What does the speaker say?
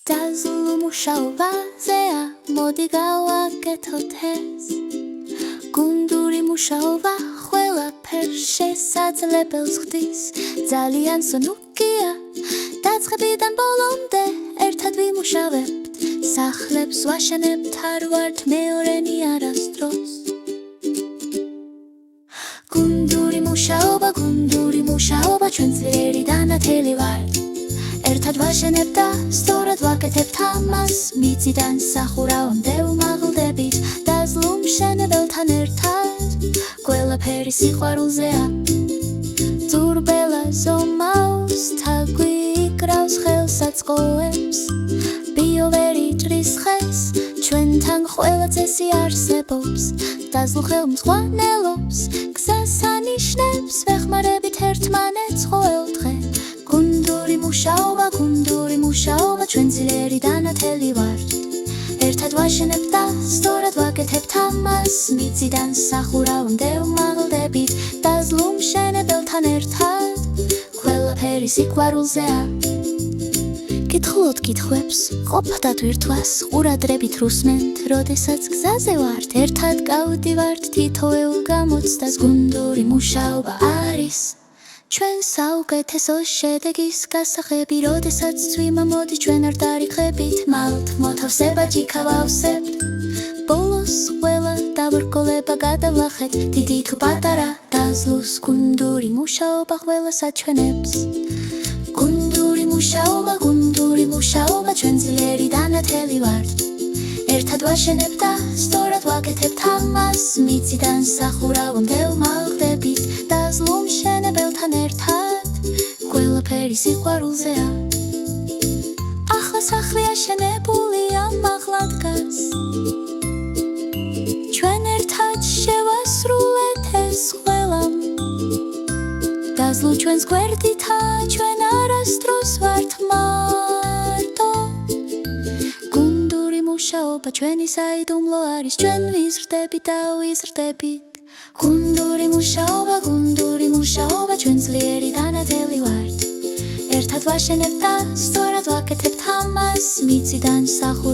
Dazzlu მუშაობაზეა, მოდი გავაკეთოთ ეს. გუნდური მუშაობა ყველაფერს შესაძლებელს ხდის. ძალიან სუნუქია, დაწყებიდან ბოლომდე ერთად ვიმუშავებთ. სახლებს ვაშენებთ, არ ვართ მეორენი არასდროს. გუნდური მუშაობა, ჩვენ ძლიერი და ნათელი ვართ. ერთად ვაშენებთ და სწორად ვაკეთებთ ამას. მიწიდან სახურავამდე ვმაღლდებით, dazzlu მშენებელთან ერთად. ყველაფერი სიყვარულზეა, ძურბელა ზომავს, თაგვი იკრავს ხელსაწყოებს. ბიოვერი ჭრის ხეს, ჩვენთან ყველა წესი არსებობს. dazzlu ხელმძღვანელობს, გზას ანიშნებს, ვეხმარებით ერთმანეთს ყოველდღე. გუნდური მუშაობა, ჩვენ ძლიერი და ნათელი ვართ. ერთად ვაშენებთ და სწორად ვაკეთებთ ამას. მიწიდან სახურავამდე ვმაღლდებით, dazzlu მშენებელთან ერთად. ყველაფერი სიყვარულზეა. გითხულობთ კითხვებს, ყოფდათ ვირთვას, ყურადღებით რუსმენთ, როდესაც გზაზე ვართ, ერთად გავდივართ თითოეულ გამოცდას. გუნდური მუშაობა არის ჩვენ საუკეთესო შედეგის გასაღები, როდესაც წვიმა მოდის, ჩვენ არ დარიგებით, მალთ მოთავსება ჯიქა ვავსებთ. ბოლოს ყველა დაბრკოლება გადავლახეთ, დიდი თუ პატარა, dazzlu's გუნდური მუშაობა ყველას აჩვენებს. გუნდური მუშაობა, ჩვენ ძლიერი და ნათელი ვართ. ერთად ვაშენებთ და სწორად ვაკეთებთ ამას. მიწიდან სახურავამდე ვმაღლდებით, dazzlu მშენებელთან ერთად. ყველაფერი სიყვარულზეა. ახლა სახლი აშენებულია, მაღლა დგას. ჩვენ ერთად შევასრულეთ ეს ყველა. dazzlu ჩვენს გვერდითა, ჩვენ არასდროს ვართ მარტო. გუნდური მუშაობა ჩვენი საიდუმლო არის, ჩვენ ვიზრდებით და ვიზრდებით. გუნდური მუშაობა, ჩვენ ძლიერი და ნათელი ვართ. ერთად ვაშენებთ და სწორად ვაკეთებთ ამას. მიწიდან სახურავამდე